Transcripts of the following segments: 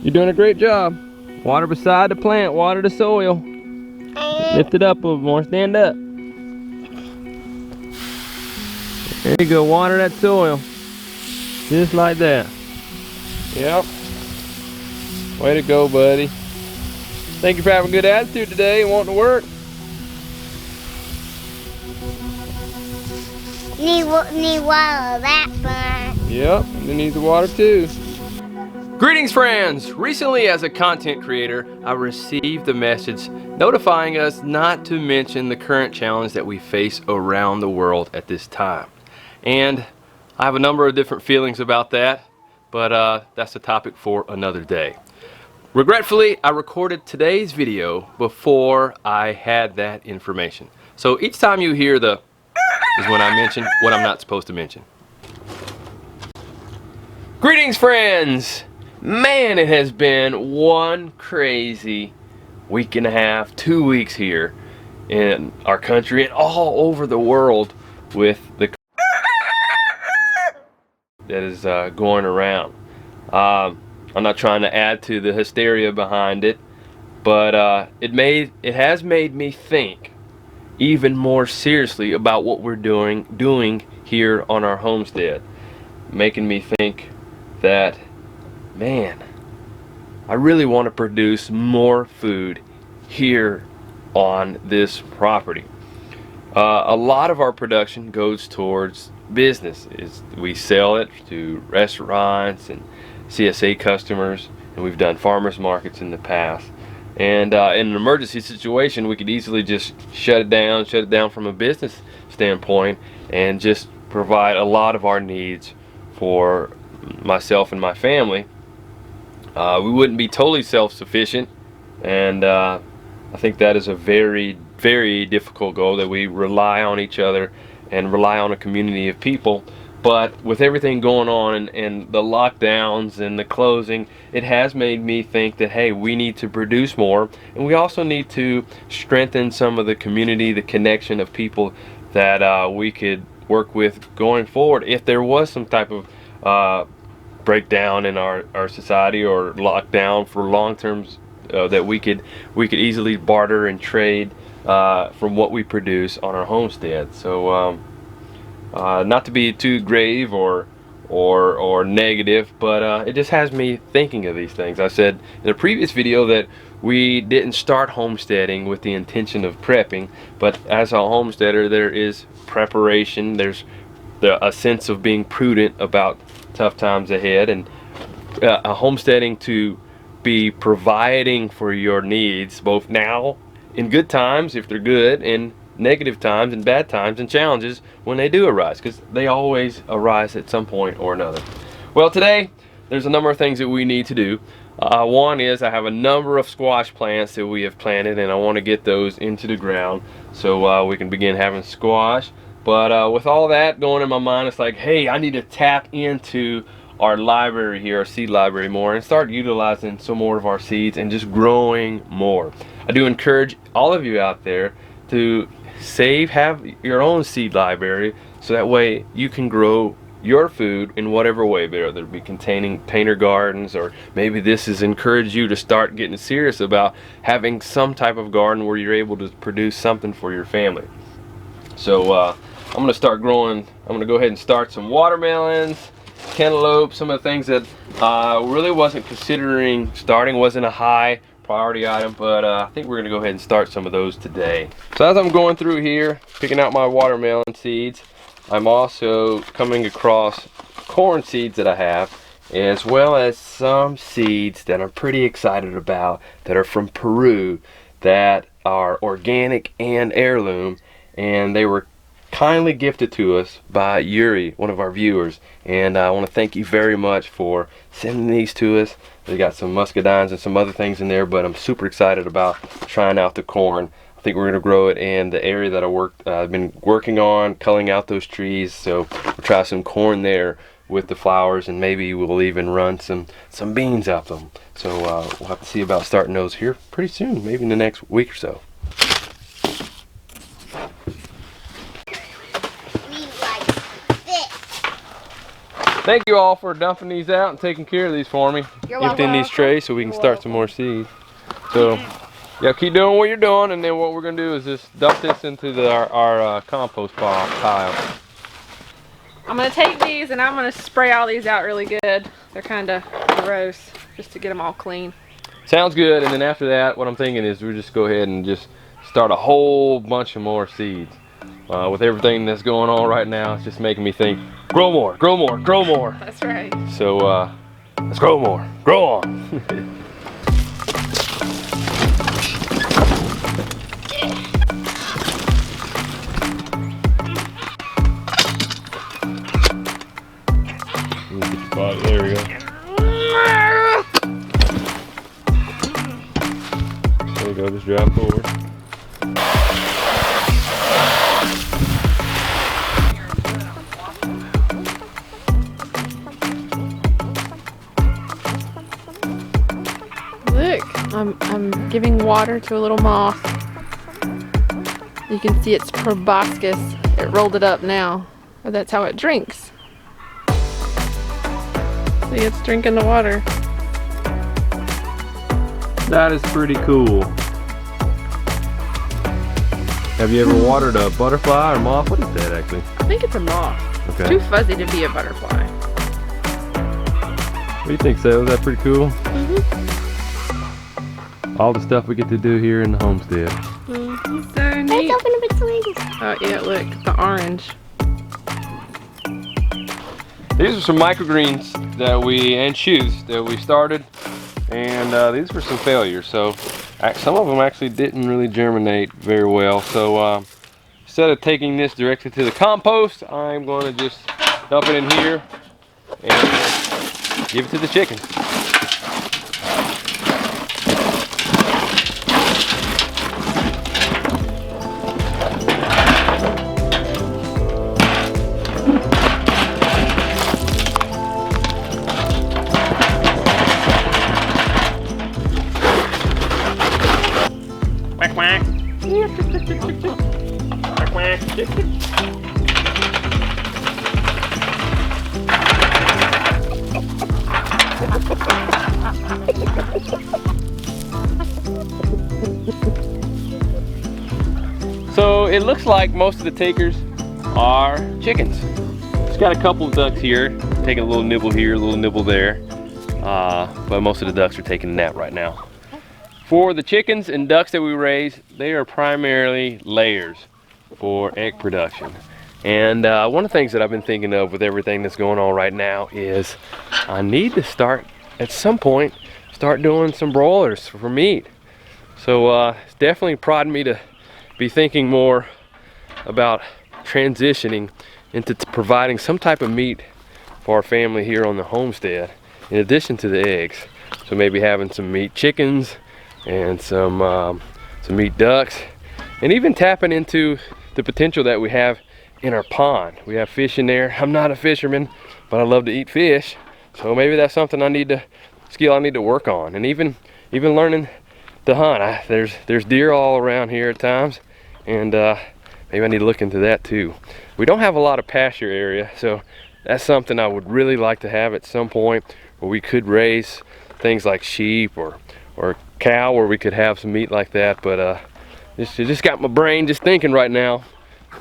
You're doing a great job. Water beside the plant, water the soil. Lift it up a little more, stand up. There you go, water that soil. Just like that. Yep. Way to go, buddy. Thank you for having a good attitude today and wanting to work. Need water, that plant. Yep, you need the water too. Greetings, friends! Recently, as a content creator, I received a message notifying us not to mention the current challenge that we face around the world at this time. And I have a number of different feelings about that, but that's a topic for another day. Regretfully, I recorded today's video before I had that information. So each time you hear the is when I mention what I'm not supposed to mention. Greetings, friends! Man, it has been one crazy week and a half, 2 weeks here in our country and all over the world with the that is going around. I'm not trying to add to the hysteria behind it, but it has made me think even more seriously about what we're doing here on our homestead, making me think that, man, I really want to produce more food here on this property. A lot of our production goes towards business. We sell it to restaurants and CSA customers, and we've done farmers markets in the past. And in an emergency situation, we could easily just shut it down from a business standpoint, and just provide a lot of our needs for myself and my family. We wouldn't be totally self-sufficient, and I think that is a very, very difficult goal, that we rely on each other and rely on a community of people. But with everything going on and the lockdowns and the closing, it has made me think that, hey, we need to produce more, and we also need to strengthen some of the community, the connection of people that we could work with going forward if there was some type of breakdown in our society, or lockdown for long terms, that we could easily barter and trade from what we produce on our homestead. So not to be too grave or negative, but it just has me thinking of these things. I said in a previous video that we didn't start homesteading with the intention of prepping, but as a homesteader there is preparation, there's a sense of being prudent about tough times ahead, and homesteading to be providing for your needs both now in good times, if they're good, and negative times and bad times and challenges when they do arise, because they always arise at some point or another. Well, today there's a number of things that we need to do. One is I have a number of squash plants that we have planted, and I want to get those into the ground so we can begin having squash. But with all that going in my mind, it's like, hey, I need to tap into our library here, our seed library, more, and start utilizing some more of our seeds and just growing more. I do encourage all of you out there to have your own seed library, so that way you can grow your food in whatever way, whether it be containing container gardens, or maybe this has encouraged you to start getting serious about having some type of garden where you're able to produce something for your family. So I'm going to start growing. I'm going to go ahead and start some watermelons, cantaloupe, some of the things that really wasn't considering starting, wasn't a high priority item, but I think we're going to go ahead and start some of those today. So as I'm going through here, picking out my watermelon seeds, I'm also coming across corn seeds that I have, as well as some seeds that I'm pretty excited about that are from Peru, that are organic and heirloom, and they were kindly gifted to us by Yuri, one of our viewers, and I want to thank you very much for sending these to us. They got some muscadines and some other things in there, but I'm super excited about trying out the corn. I think we're going to grow it in the area that I've been working on, culling out those trees, so we'll try some corn there with the flowers, and maybe we'll even run some beans out them. So we'll have to see about starting those here pretty soon, maybe in the next week or so. thank you all for dumping these out and taking care of these for me. Emptying these trays so we can start some more seeds. So, yeah, keep doing what you're doing, and then what we're gonna do is just dump this into our compost pile. I'm gonna take these and I'm gonna spray all these out really good. They're kind of gross, just to get them all clean. Sounds good. And then after that, what I'm thinking is we'll just go ahead and just start a whole bunch of more seeds. With everything that's going on right now, it's just making me think, grow more, grow more, grow more. That's right. So let's grow more, grow on. There we go. There we go, just drive forward. Look, I'm giving water to a little moth. You can see its proboscis. It rolled it up now. Or that's how it drinks. See, it's drinking the water. That is pretty cool. Have you ever watered a butterfly or moth? What is that actually? I think it's a moth. Okay. It's too fuzzy to be a butterfly. What do you think, Selah? Is that pretty cool? All the stuff we get to do here in the homestead. So neat. Let's open up its wings. Oh yeah, look, the orange. These are some microgreens and shoots that we started, and these were some failures. So some of them actually didn't really germinate very well. So instead of taking this directly to the compost, I'm going to just dump it in here and give it to the chickens. So it looks like most of the takers are chickens. Just got a couple of ducks here, taking a little nibble here, a little nibble there. But most of the ducks are taking a nap right now. For the chickens and ducks that we raise, they are primarily layers for egg production. And one of the things that I've been thinking of with everything that's going on right now is I need to start, at some point, start doing some broilers for meat. So it's definitely prodding me to be thinking more about transitioning into providing some type of meat for our family here on the homestead, in addition to the eggs. So maybe having some meat chickens and some meat ducks, and even tapping into the potential that we have in our pond. We have fish in there. I'm not a fisherman, but I love to eat fish. So maybe that's something I need to work on, and even learning to hunt. There's deer all around here at times, and maybe I need to look into that too. We don't have a lot of pasture area, so that's something I would really like to have at some point, where we could raise things like sheep or cow, where we could have some meat like that. But it just got my brain just thinking right now.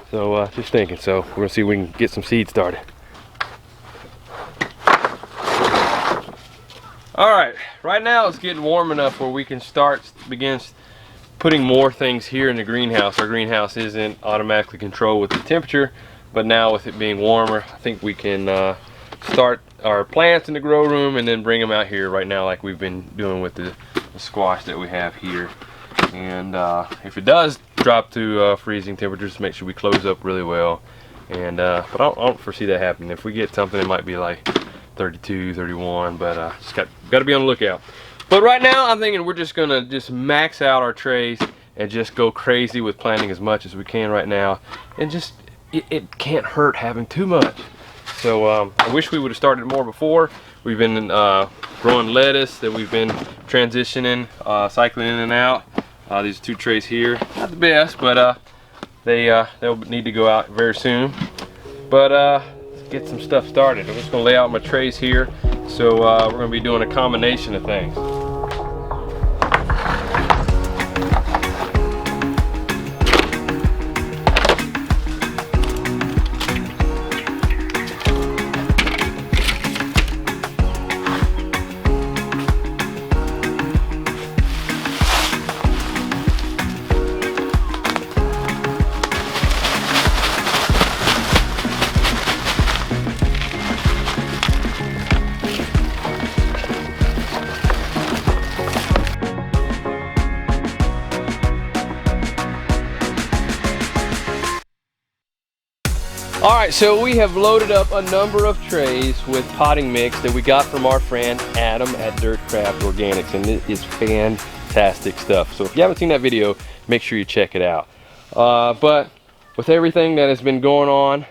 So just thinking. So we're gonna see if we can get some seeds started. All right now it's getting warm enough where we can begin putting more things here in the greenhouse. Our greenhouse isn't automatically controlled with the temperature, but now with it being warmer, I think we can start our plants in the grow room and then bring them out here right now, like we've been doing with the squash that we have here. And if it does drop to freezing temperatures, make sure we close up really well. And but I don't foresee that happening. If we get something, it might be like 32, 31, but just got to be on the lookout. But right now I'm thinking we're just gonna max out our trays and just go crazy with planting as much as we can right now, and just it can't hurt having too much. So I wish we would have started more before. We've been growing lettuce that we've been transitioning, cycling in and out. These two trays here, not the best, but they'll need to go out very soon. But get some stuff started. I'm just gonna lay out my trays here. So we're gonna be doing a combination of things. Alright, so we have loaded up a number of trays with potting mix that we got from our friend Adam at Dirt Craft Organics, and it is fantastic stuff. So if you haven't seen that video, make sure you check it out. But with everything that has been going on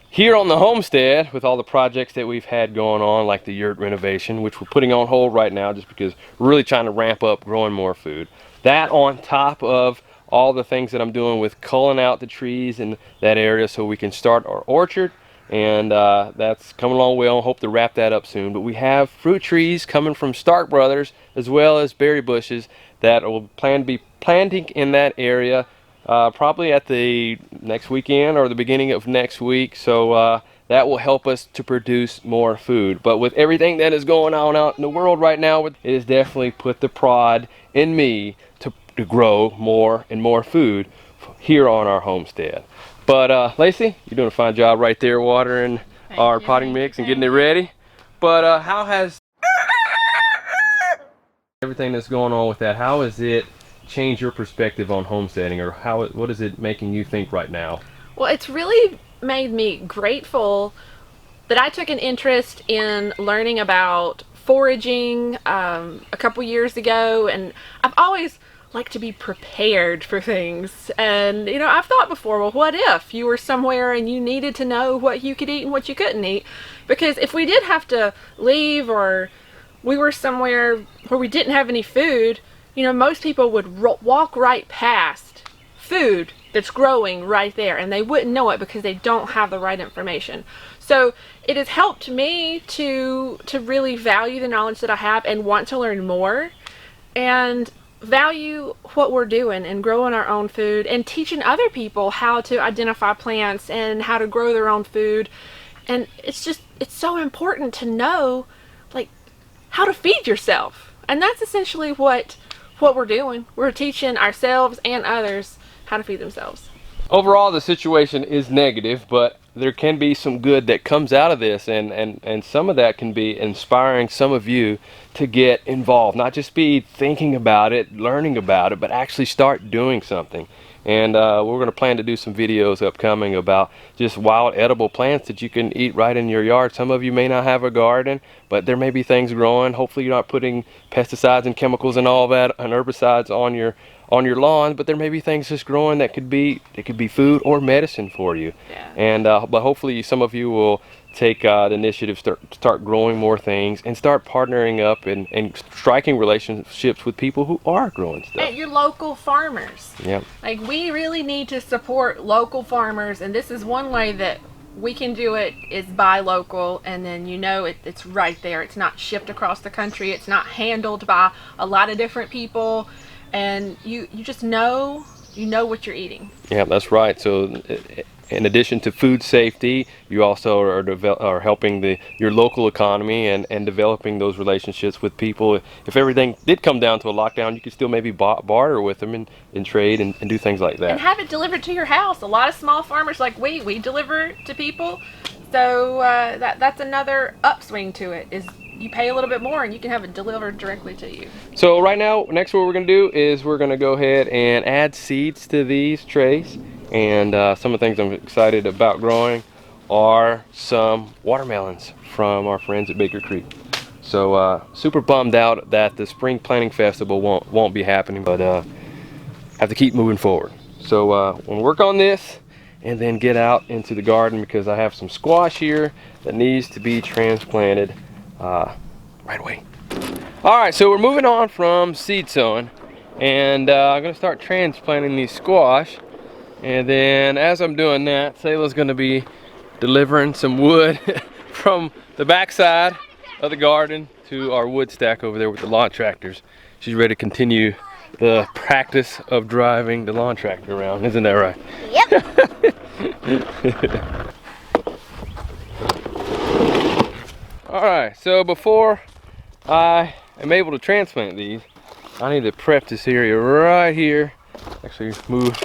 here on the homestead, with all the projects that we've had going on, like the yurt renovation, which we're putting on hold right now just because we're really trying to ramp up growing more food. That on top of all the things that I'm doing with culling out the trees in that area so we can start our orchard, and that's coming along well. I hope to wrap that up soon. But we have fruit trees coming from Stark Brothers, as well as berry bushes that will plan to be planting in that area probably at the next weekend or the beginning of next week. So that will help us to produce more food. But with everything that is going on out in the world right now, it has definitely put the prod in me to grow more and more food here on our homestead. But Lacie, you're doing a fine job right there watering our potting mix and getting it ready. But how has everything that's going on with that, how has it changed your perspective on homesteading, or what is it making you think right now? Well, it's really made me grateful that I took an interest in learning about foraging a couple years ago, and I've always like to be prepared for things. And you know, I've thought before, well, what if you were somewhere and you needed to know what you could eat and what you couldn't eat? Because if we did have to leave, or we were somewhere where we didn't have any food, you know, most people would walk right past food that's growing right there, and they wouldn't know it because they don't have the right information. So it has helped me to really value the knowledge that I have and want to learn more, and value what we're doing and growing our own food and teaching other people how to identify plants and how to grow their own food. And it's so important to know, like, how to feed yourself. And that's essentially what we're doing. We're teaching ourselves and others how to feed themselves. Overall, the situation is negative, but there can be some good that comes out of this, and some of that can be inspiring some of you to get involved, not just be thinking about it, learning about it, but actually start doing something. And we're going to plan to do some videos upcoming about just wild edible plants that you can eat right in your yard. Some of you may not have a garden, but there may be things growing. Hopefully you're not putting pesticides and chemicals and all that and herbicides on your lawn, but there may be things just growing that could be food or medicine for you. Yeah. And but hopefully some of you will take the initiative, start growing more things, and start partnering up and striking relationships with people who are growing stuff. And your local farmers. Yeah. Like, we really need to support local farmers, and this is one way that we can do it, is buy local, and then you know it's right there. It's not shipped across the country. It's not handled by a lot of different people, and you just know what you're eating. Yeah, that's right. So in addition to food safety, you also are helping your local economy and developing those relationships with people. If everything did come down to a lockdown, you could still maybe barter with them and trade and do things like that. And have it delivered to your house. A lot of small farmers like we deliver to people. So that's another upswing to it, is you pay a little bit more and you can have it delivered directly to you. So right now, next what we're going to do is we're going to go ahead and add seeds to these trays. And some of the things I'm excited about growing are some watermelons from our friends at Baker Creek. So super bummed out that the spring planting festival won't be happening, but have to keep moving forward. So we'll work on this and then get out into the garden, because I have some squash here that needs to be transplanted right away. All right, so we're moving on from seed sowing, and I'm going to start transplanting these squash. And then as I'm doing that, Selah's going to be delivering some wood from the backside of the garden to our wood stack over there with the lawn tractors. She's ready to continue the practice of driving the lawn tractor around. Isn't that right? Yep. All right, so before I am able to transplant these, I need to prep this area right here. Actually move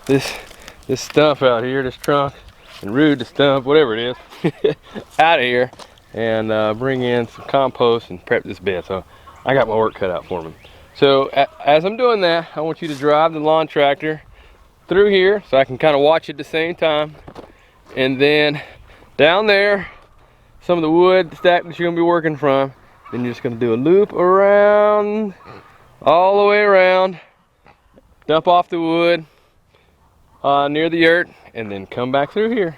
this stump out here, this trunk, and root the stump, whatever it is, out of here, and bring in some compost and prep this bed. So I got my work cut out for me. So as I'm doing that, I want you to drive the lawn tractor through here so I can kind of watch it at the same time. And then down there, some of the wood stack that you're gonna be working from, then you're just gonna do a loop around, all the way around, dump off the wood near the yurt, and then come back through here.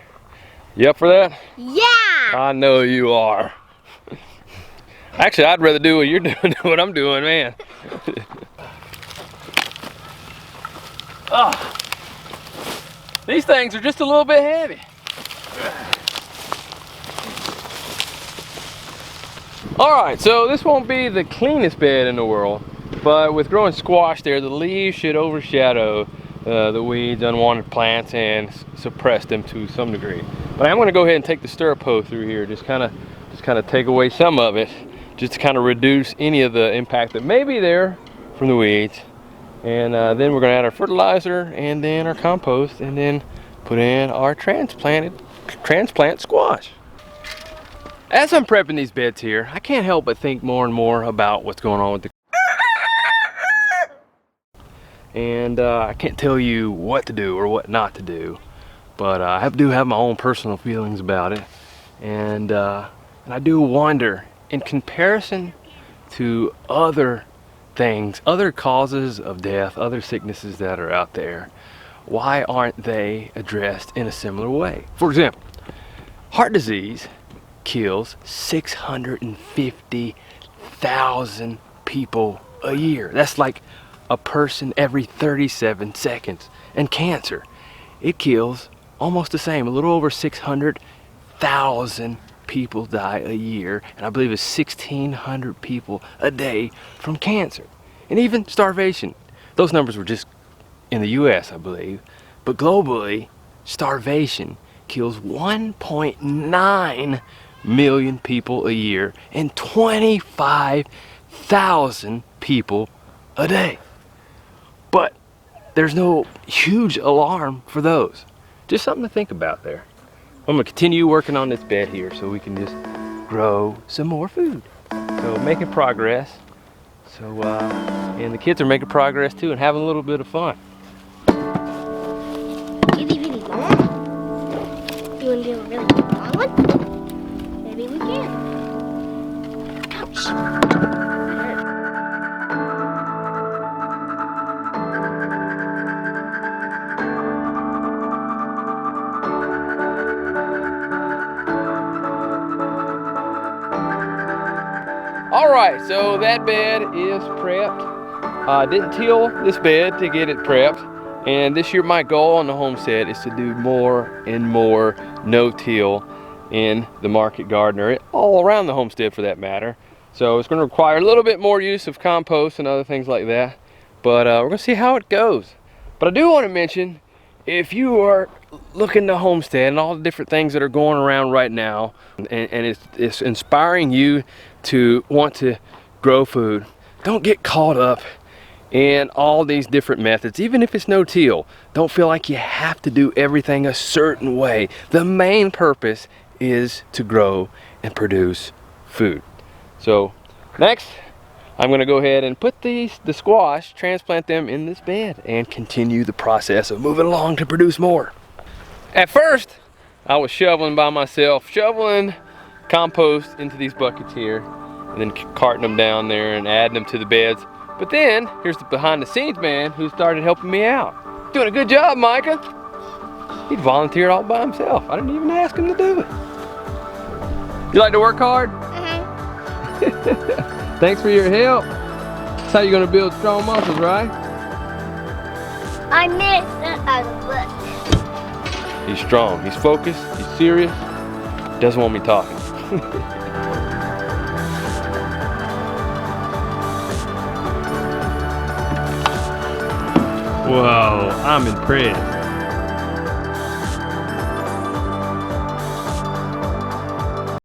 You up for that? Yeah. I know you are. Actually, I'd rather do what you're doing than what I'm doing, man. Oh, these things are just a little bit heavy. Alright, so this won't be the cleanest bed in the world, but with growing squash there, the leaves should overshadow the weeds, unwanted plants, and suppress them to some degree. But I'm going to go ahead and take the stirrup hoe through here, just kind of take away some of it, just to kind of reduce any of the impact that may be there from the weeds. And then we're going to add our fertilizer and then our compost, and then put in our transplant squash. As I'm prepping these beds here, I can't help but think more and more about what's going on with the and I can't tell you what to do or what not to do, but I do have my own personal feelings about it, and I do wonder, in comparison to other things, other causes of death, other sicknesses that are out there, why aren't they addressed in a similar way? For example, heart disease kills 650,000 people a year. That's like a person every 37 seconds. And cancer, it kills almost the same. A little over 600,000 people die a year, and I believe it's 1,600 people a day from cancer. And even starvation. Those numbers were just in the US, I believe. But globally, starvation kills 1.9 million people a year and 25,000 people a day. But there's no huge alarm for those. Just something to think about there. I'm gonna continue working on this bed here so we can just grow some more food. So making progress. So and the kids are making progress too and having a little bit of fun. Itty bitty one. You want to do a really long one? Maybe we can. Ouch. Alright, so that bed is prepped. I didn't till this bed to get it prepped. And this year my goal on the homestead is to do more and more no-till in the market garden, or all around the homestead for that matter. So it's going to require a little bit more use of compost and other things like that. But we're going to see how it goes. But I do want to mention, if you are looking to homestead and all the different things that are going around right now, and it's inspiring you to want to grow food, don't get caught up in all these different methods. Even if it's no-till, don't feel like you have to do everything a certain way. The main purpose is to grow and produce food. So next, I'm going to go ahead and put the squash, transplant them in this bed, and continue the process of moving along to produce more. At first, I was shoveling by myself, shoveling compost into these buckets here, and then carting them down there and adding them to the beds. But then, here's the behind the scenes man who started helping me out. Doing a good job, Micah. He volunteered all by himself. I didn't even ask him to do it. You like to work hard? Thanks for your help. That's how you're gonna build strong muscles, right? I missed that out of the book. He's strong. He's focused. He's serious. Doesn't want me talking. Whoa, I'm impressed.